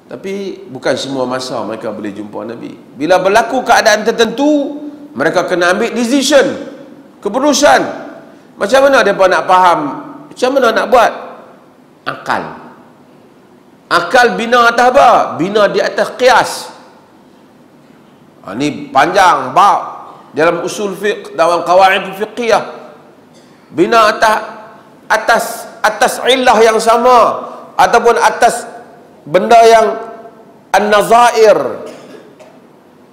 Tapi bukan semua masa mereka boleh jumpa Nabi. Bila berlaku keadaan tertentu, mereka kena ambil decision, keputusan. Macam mana mereka nak faham? Macam mana nak buat? Akal. Akal bina atas apa? Bina di atas qiyas. Ini panjang bab dalam usul fiqh, dalam qawaid fiqhiyah. Bina atas illah yang sama ataupun atas benda yang an-nazair,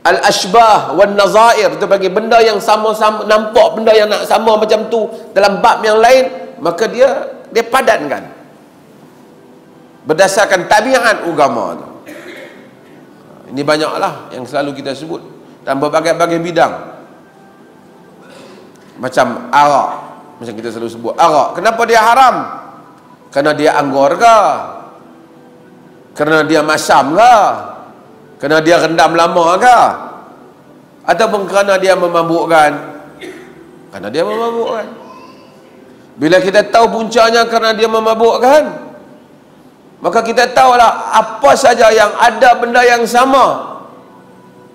al-ashbah wan nazair, itu bagi benda yang sama-sama, nampak benda yang nak sama macam tu dalam bab yang lain, maka dia padankan berdasarkan tabiat agama tu. Ini banyaklah yang selalu kita sebut dalam berbagai-bagai bidang. Macam arak, macam kita selalu sebut arak, kenapa dia haram? Kerana dia anggur ke? Kerana dia masam ke? Kerana dia rendam lama ke? Ataupun kerana dia memabukkan? Kerana dia memabukkan. Bila kita tahu puncanya kerana dia memabukkan, maka kita tahulah apa saja yang ada benda yang sama,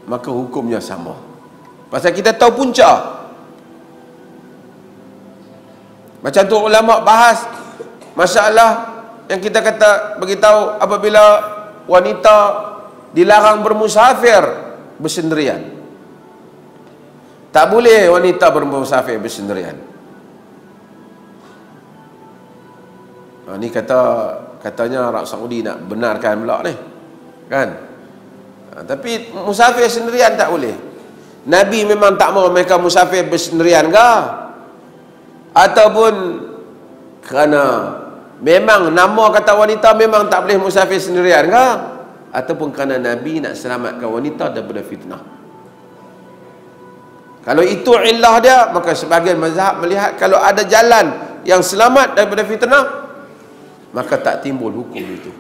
maka hukumnya sama. Pasal kita tahu punca. Macam tu ulama bahas masalah yang kita kata beritahu apabila wanita dilarang bermusafir bersendirian. Tak boleh wanita bermusafir bersendirian. Ni katanya Arab Saudi nak benarkan pula ni, kan? Tapi musafir sendirian tak boleh. Nabi memang tak mahu mereka musafir bersendirian ke? Ataupun kerana memang nama kata wanita memang tak boleh musafir sendirian ke? Ataupun kerana Nabi nak selamatkan wanita daripada fitnah. Kalau itu illah dia, maka sebahagian mazhab melihat kalau ada jalan yang selamat daripada fitnah, maka tak timbul hukum itu.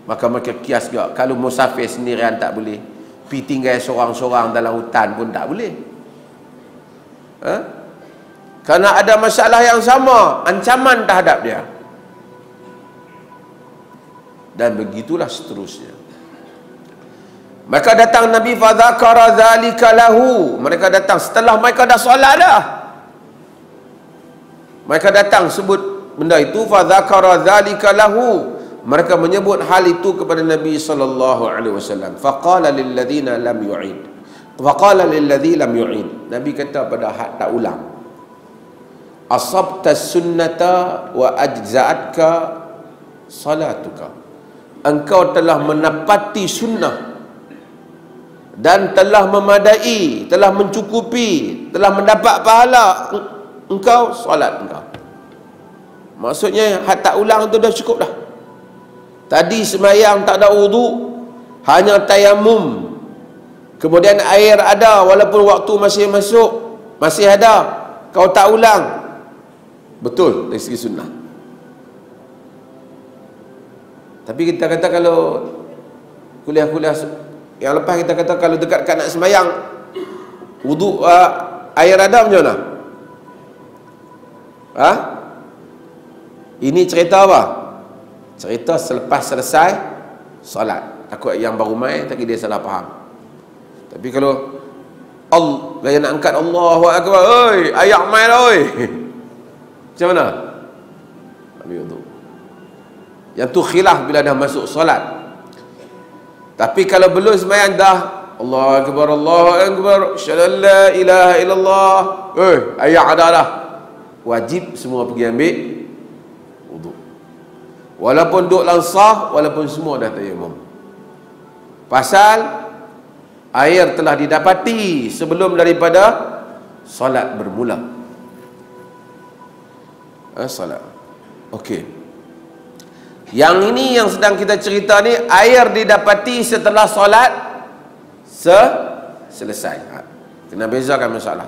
Maka mereka kias juga, kalau musafir sendirian tak boleh, pergi tinggal seorang-seorang dalam hutan pun tak boleh. Kerana ada masalah yang sama, ancaman terhadap dia. Dan begitulah seterusnya. Maka datang Nabi fadzakara dzalika lahu. Mereka datang setelah mereka dah solat dah. Mereka datang sebut benda itu, fadzakara dzalika lahu. Mereka menyebut hal itu kepada Nabi sallallahu alaihi wasallam. Faqala lil ladzina lam yu'id. Faqala lil ladzi lam yu'id. Nabi kata pada hak tak ulang. Asabta sunnata wa ajza'atka salatuka. Engkau telah menepati sunnah dan telah memadai, telah mencukupi, telah mendapat pahala engkau solat engkau. Maksudnya hak tak ulang tu dah cukup dah. Tadi sembahyang tak ada wudu, hanya tayamum, kemudian air ada walaupun waktu masih masuk, masih ada, kau tak ulang, betul dari segi sunnah. Tapi kita kata kalau kuliah-kuliah yang lepas, kita kata kalau dekat nak sembahyang wudu, air ada macam mana? Ini cerita apa? Cerita selepas selesai solat. Takut yang baru main tak dia salah faham. Tapi kalau Allah nak angkat Allahu akbar, oi, ayak main oi. Macam mana? Ambil wudu. Yang tu khilaf bila dah masuk solat. Tapi kalau belum sembahyang dah Allahu akbar, Allahu akbar, syada la ilaha illallah, ayak ada dah. Wajib semua pergi ambil wudu. Walaupun duduk langsah, walaupun semua dah tayamum. Pasal air telah didapati sebelum daripada solat bermula. Solat. Okey. Yang ini yang sedang kita cerita ni, air didapati setelah solat selesai. Kena bezakan masalah.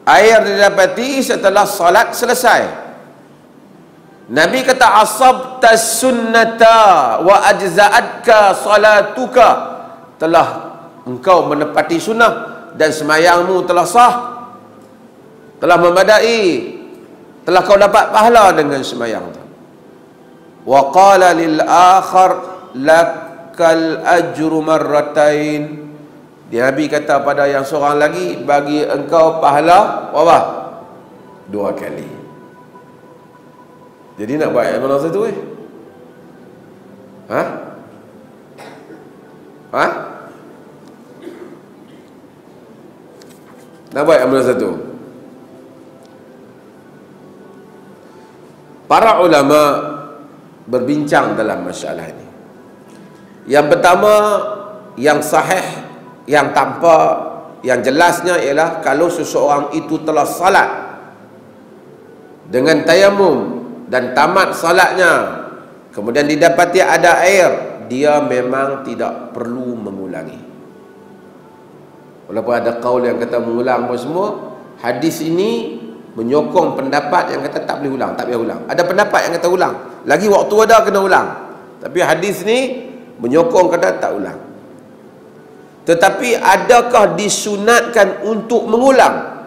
Air didapati setelah solat selesai. Nabi kata asabta sunnata wa ajza'atka salatuka. Telah engkau menepati sunnah dan sembahyangmu telah sah, telah memadai, telah kau dapat pahala dengan sembahyang tu. wa qala lil akhar lakal ajru marratain. Nabi kata pada yang seorang lagi, bagi engkau pahala apa? 2 kali. Jadi nak buat yang mana satu Ha? Nak buat yang mana satu? Para ulama berbincang dalam masalah ini. Yang pertama, yang sahih, yang tanpa, yang jelasnya ialah kalau seseorang itu telah salat dengan tayamum dan tamat salatnya, kemudian didapati ada air, dia memang tidak perlu mengulangi. Walaupun ada kaul yang kata mengulang apa semua, hadis ini menyokong pendapat yang kata tak boleh ulang, tak payah ulang. Ada pendapat yang kata ulang, lagi waktu ada kena ulang. Tapi hadis ni menyokong kata tak ulang. Tetapi adakah disunatkan untuk mengulang?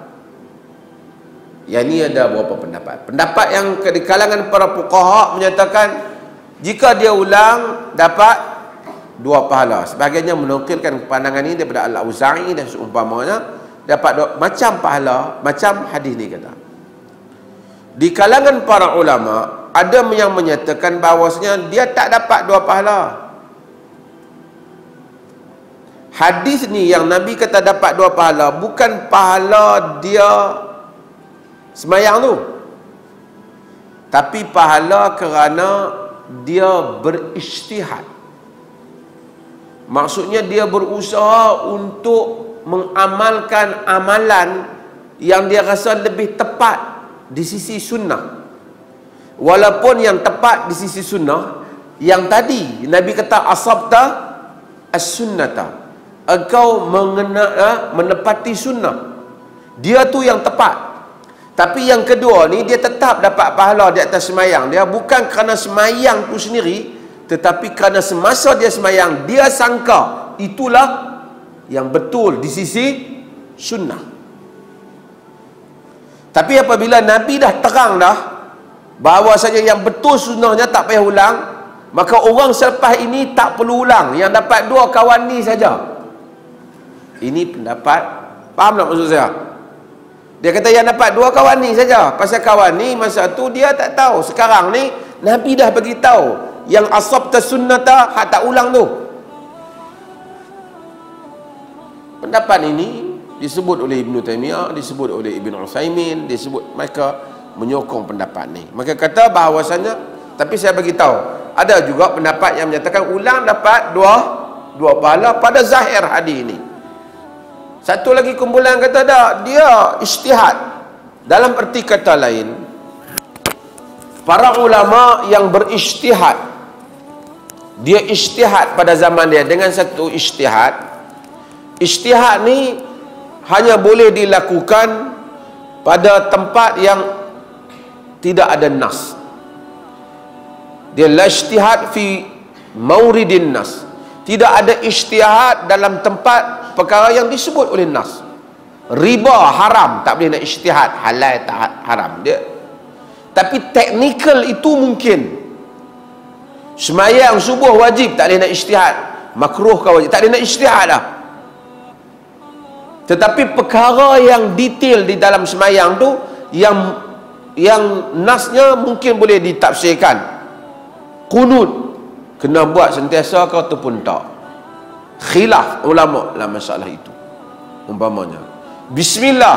Yang ni ada beberapa pendapat. Pendapat yang di kalangan para fuqaha menyatakan jika dia ulang dapat 2 pahala. Sebahagiannya menukilkan pandangan ini daripada Al-Auza'i dan seumpamanya, dapat macam pahala, macam hadis ni kata. Di kalangan para ulama ada yang menyatakan bahawasanya dia tak dapat 2 pahala. Hadis ni yang Nabi kata dapat 2 pahala, bukan pahala dia semayang tu, tapi pahala kerana dia berijtihad. Maksudnya dia berusaha untuk mengamalkan amalan yang dia rasa lebih tepat di sisi sunnah. Walaupun yang tepat di sisi sunnah, yang tadi Nabi kata asabta as-sunnata, engkau menepati sunnah, dia tu yang tepat. Tapi yang kedua ni dia tetap dapat pahala di atas semayang dia, bukan kerana semayang tu sendiri, tetapi kerana semasa dia semayang dia sangka itulah yang betul di sisi sunnah. Tapi apabila Nabi dah terang dah bahawa saja yang betul sunnahnya tak payah ulang, maka orang selepas ini tak perlu ulang, yang dapat 2 kawan ni saja. Ini pendapat, faham tak maksud saya? Dia kata yang dapat 2 kawan ni saja. Pasal kawan ni masa tu dia tak tahu. Sekarang ni Nabi dah bagi tahu yang asabta sunnata, hak tak ulang tu. Pendapat ini disebut oleh Ibn Taymiyah, disebut oleh Ibn Utsaimin, disebut, mereka menyokong pendapat ni. Maka kata bahawasanya, tapi saya bagi tahu ada juga pendapat yang menyatakan ulang dapat 2 pahala pada zahir hadis ini. Satu lagi kumpulan kata tak, dia ijtihad. Dalam erti kata lain, para ulama yang berijtihad, dia ijtihad pada zaman dia dengan satu ijtihad. Ijtihad ni hanya boleh dilakukan pada tempat yang tidak ada nas. Dia la ijtihad fi mauridin nas. Tidak ada ijtihad dalam tempat perkara yang disebut oleh nas. Riba haram, tak boleh nak ijtihad halal tak haram dia. Tapi teknikal itu mungkin. Semayang subuh wajib, tak boleh nak ijtihad. Makruh ke wajib, tak boleh nak ijtihad dah. Tetapi perkara yang detail di dalam semayang tu, yang nasnya mungkin boleh ditafsirkan. Qunut kena buat sentiasa ke ataupun tak. Khilaf ulama dalam masalah itu. Umpamanya bismillah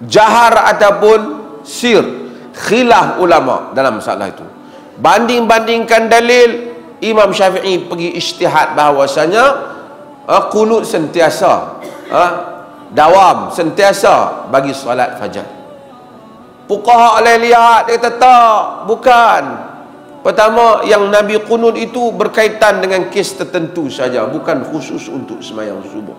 jahar ataupun sir, khilaf ulama dalam masalah itu. Banding-bandingkan dalil, Imam Syafi'i pergi ijtihad bahawasanya qunut sentiasa, dawam sentiasa bagi solat fajar. Fuqaha lain lihat, dia kata tak, bukan. Pertama, yang Nabi qunut itu berkaitan dengan kes tertentu saja, bukan khusus untuk sembahyang subuh.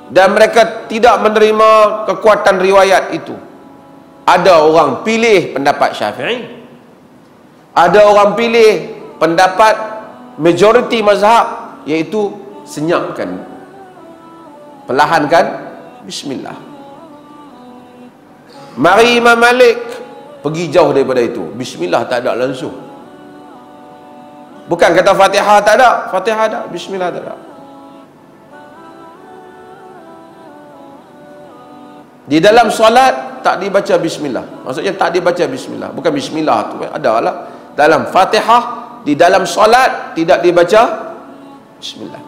Dan mereka tidak menerima kekuatan riwayat itu. Ada orang pilih pendapat Syafi'i, ada orang pilih pendapat majoriti mazhab, iaitu senyapkan, perlahankan bismillah. Mari Imam Malik pergi jauh daripada itu, bismillah tak ada langsung. Bukan kata Fatihah tak ada, Fatihah ada, bismillah tak ada. Di dalam solat tak dibaca bismillah. Maksudnya tak dibaca bismillah. Bukan bismillah tu ada lah. Dalam Fatihah, di dalam solat tidak dibaca bismillah.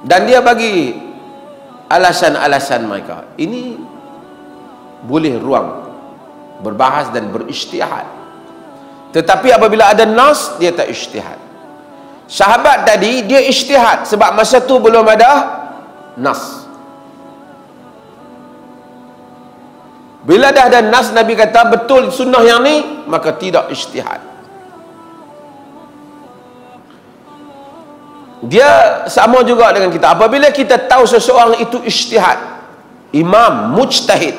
Dan dia bagi alasan-alasan mereka. Ini boleh ruang berbahas dan berijtihad. Tetapi apabila ada nas, dia tak ijtihad. Sahabat tadi dia ijtihad sebab masa tu belum ada nas. Bila dah ada nas, Nabi kata betul sunnah yang ni, maka tidak ijtihad. Dia sama juga dengan kita. Apabila kita tahu seseorang itu ijtihad, imam mujtahid,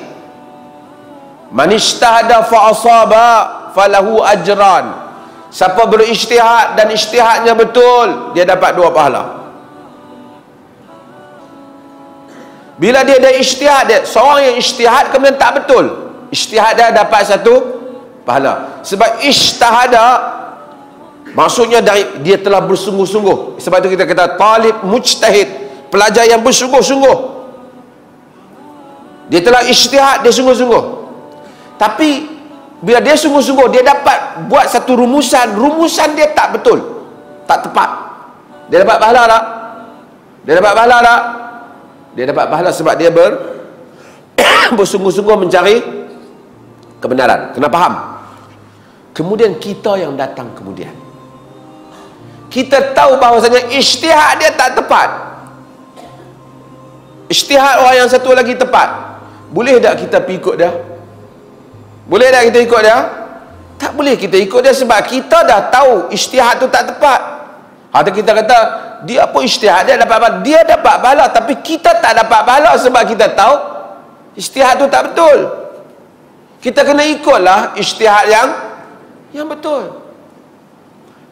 man ijtahada fa asaba falahu ajran. Siapa berijtihad dan ijtihadnya betul, dia dapat 2 pahala. Bila dia ada ijtihad, dia seorang yang ijtihad kemudian tak betul, ijtihad dia dapat 1 pahala. Sebab ijtihada maksudnya dia telah bersungguh-sungguh. Sebab itu kita kata talib mujtahid, pelajar yang bersungguh-sungguh. Dia telah ijtihad, dia sungguh-sungguh. Tapi bila dia sungguh-sungguh, dia dapat buat satu rumusan, rumusan dia tak betul, tak tepat, dia dapat pahala tak? Dia dapat pahala tak? Dia dapat pahala sebab dia bersungguh-sungguh mencari kebenaran. Kena faham. Kemudian kita yang datang kemudian, kita tahu bahawasanya ijtihad dia tak tepat, ijtihad orang yang satu lagi tepat. Boleh tak kita pergi ikut dia? Boleh tak kita ikut dia? Tak boleh kita ikut dia sebab kita dah tahu ijtihad tu tak tepat. Atau kita kata dia pun ijtihad dia dapat pahala, dia dapat pahala, tapi kita tak dapat pahala sebab kita tahu ijtihad tu tak betul. Kita kena ikutlah ijtihad yang betul.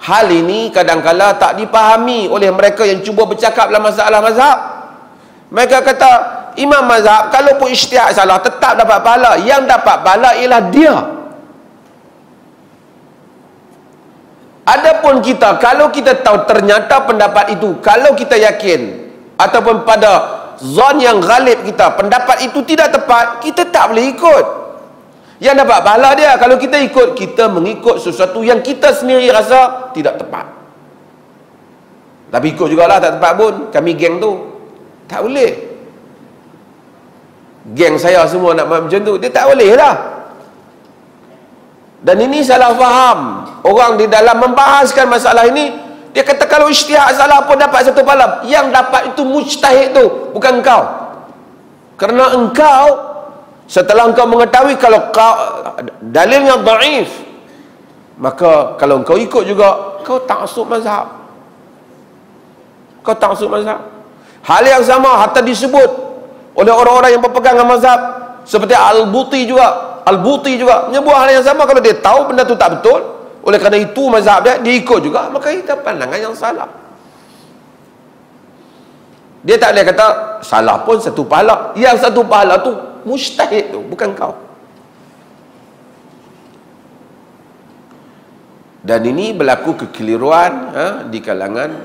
Hal ini kadang-kala tak dipahami oleh mereka yang cuba bercakap dalam masalah mazhab. Mereka kata imam mazhab kalau pun ijtihad salah tetap dapat pahala, yang dapat pahala ialah dia. Adapun kita, kalau kita tahu ternyata pendapat itu, kalau kita yakin ataupun pada zon yang ghalib kita pendapat itu tidak tepat, kita tak boleh ikut. Yang dapat pahala dia. Kalau kita ikut, kita mengikut sesuatu yang kita sendiri rasa tidak tepat. Tapi ikut jugalah tak tepat pun, kami geng tu tak boleh. Geng saya semua nak buat macam tu, dia tak boleh lah. Dan ini salah faham orang di dalam membahaskan masalah ini. Dia kata kalau ijtihad salah pun dapat 1 pahala. Yang dapat itu mujtahid tu, bukan engkau. Kerana engkau, setelah engkau mengetahui kalau dalilnya dhaif, maka kalau engkau ikut juga, kau taksub mazhab. Kau taksub mazhab. Hal yang sama hatta disebut oleh orang-orang yang berpegang dengan mazhab, seperti Al-Buti juga. Al-Buti juga menyebut hal yang sama. Kalau dia tahu benda tu tak betul, oleh kerana itu mazhab dia ikut juga, maka itu pandangan yang salah. Dia tak boleh kata salah pun 1 pahala. Yang 1 pahala tu mujtahid tu, bukan kau. Dan ini berlaku kekeliruan di kalangan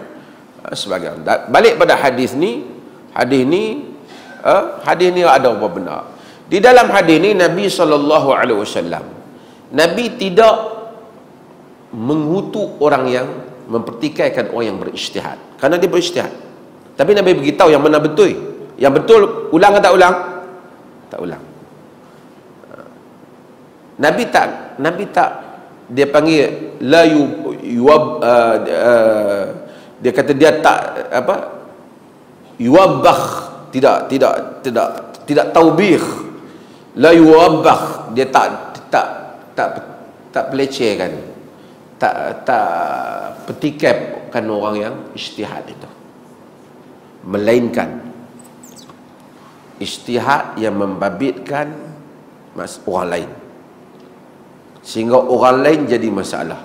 sebagian. Balik pada hadis ni ada apa benar. Di dalam hadis ni Nabi SAW, Nabi tidak mengutuk orang yang mempertikaikan orang yang berijtihad, kerana dia berijtihad. Tapi Nabi beritahu yang mana betul. Yang betul ulang atau tak ulang? Tak ulang. Nabi tak dia panggil la dia kata dia tak yuwabbakh, tidak taubih, la yuwabbakh, dia tak pelecehkan, tak petikaikan orang yang ijtihad itu, melainkan ijtihad yang membabitkan orang lain sehingga orang lain jadi masalah.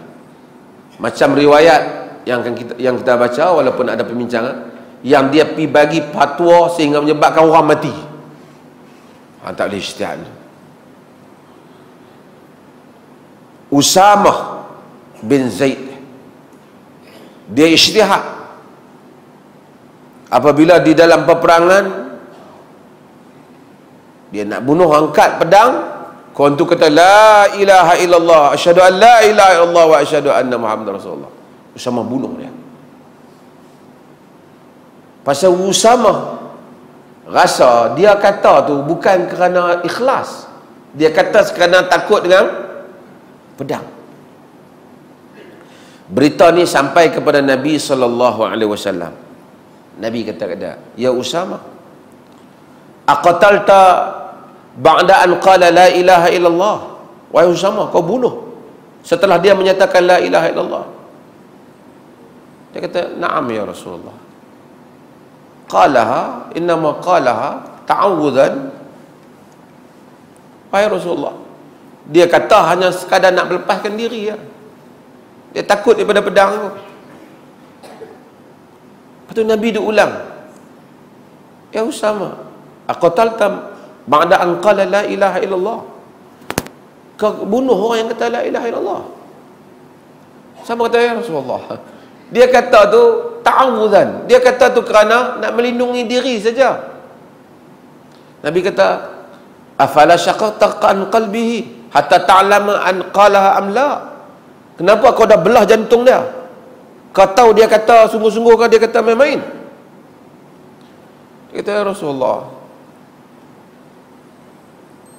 Macam riwayat yang kita baca, walaupun ada perbincangan, yang dia pergi bagi fatwa sehingga menyebabkan orang mati. Tak boleh ijtihad. Usamah bin Zaid, dia ijtihad apabila di dalam peperangan dia nak bunuh, angkat pedang, kawan tu kata la ilaha illallah, asyhadu an la ilaha illallah wa asyhadu anna Muhammadar Rasulullah. Usamah bunuh dia. Pasal Usamah rasa dia kata tu bukan kerana ikhlas, dia kata kerana takut dengan pedang. Berita ni sampai kepada Nabi SAW. Nabi kata, ya Usamah, aqatalta ba'da an qala la ilaha illallah. Wahai Usamah, kau bunuh setelah dia menyatakan la ilaha illallah. Dia kata, na'am ya Rasulullah. Qalaha, innama qalaha ta'awudan. Wahai Rasulullah, dia kata hanya sekadar nak melepaskan diri ya. Dia takut daripada pedang tu. Lepas tu Nabi dia ulang, ya Usamah, aqatalta ba'da an qala la ilaha illallah. Kau bunuh orang yang kata la ilaha illallah. Sama kata, ya Rasulullah, dia kata tu ta'awudan, dia kata tu kerana nak melindungi diri saja. Nabi kata, afala syaqaqta an qalbihi hatta ta'lama an qalaha am la. Kenapa kau dah belah jantung dia? Kau tahu dia kata sungguh-sungguh ke dia kata main-main? Dia kata, ya Rasulullah.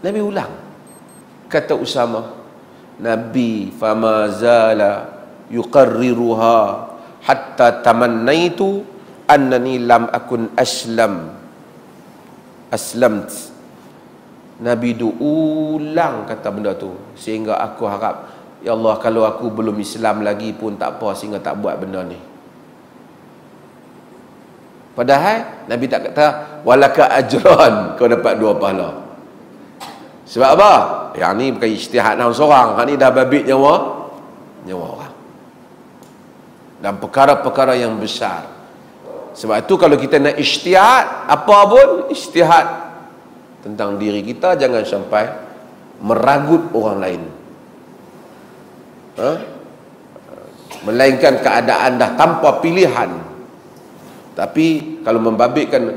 Nabi ulang. Kata Usamah, Nabi fama zala yuqarriruha hatta tamannaitu annani lam akun aslamt. Nabi ulang kata benda tu sehingga aku harap, ya Allah, kalau aku belum Islam lagi pun tak apa, sehingga tak buat benda ni. Padahal Nabi tak kata walaka ajran, kau dapat 2 pahala. Sebab apa? Yang ni bukan ijtihad orang seorang, hang ni dah babit nyawa orang dan perkara-perkara yang besar. Sebab itu kalau kita nak ijtihad apa pun, ijtihad tentang diri kita, jangan sampai meragut orang lain. Melainkan keadaan dah tanpa pilihan. Tapi kalau membabitkan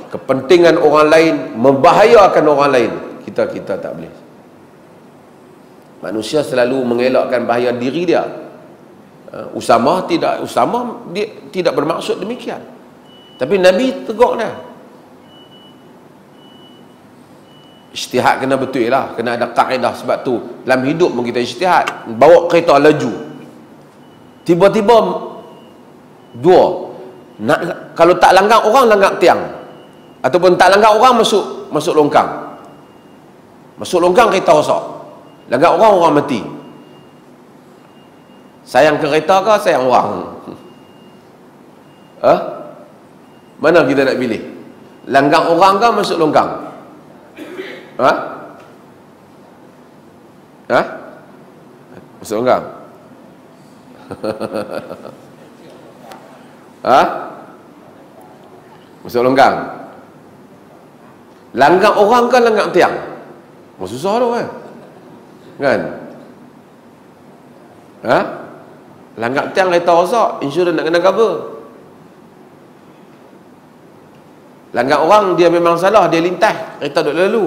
kepentingan orang lain, membahayakan orang lain, kita tak boleh. Manusia selalu mengelakkan bahaya diri dia. Usamah dia tidak bermaksud demikian. Tapi Nabi tegur dah. Ijtihad kena betul lah, kena ada kaedah. Sebab tu dalam hidup pun kita ijtihad. Bawa kereta laju, tiba-tiba kalau tak langgar orang, langgar tiang, ataupun tak langgar orang, masuk longkang. Masuk longkang kereta rosak, langgar orang mati. Sayang kereta ke sayang orang? Mana kita nak pilih? Langgar orang ke masuk longkang? Masuk longkang? Masuk longkang? Langgar orang ke langgar tiang? Susah tu kan? Langgar tiang kereta rosak, insurans nak kena cover. Langgar orang, dia memang salah, dia lintas, kereta duduk lalu.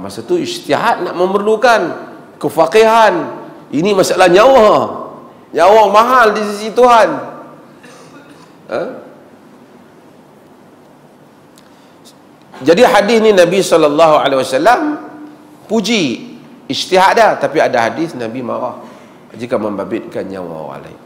Masa tu ijtihad nak memerlukan kefaqihan. Ini masalah nyawa mahal di sisi Tuhan. Jadi hadis ni Nabi SAW puji ijtihad dah, tapi ada hadis Nabi marah jika membabitkan nyawa orang lain.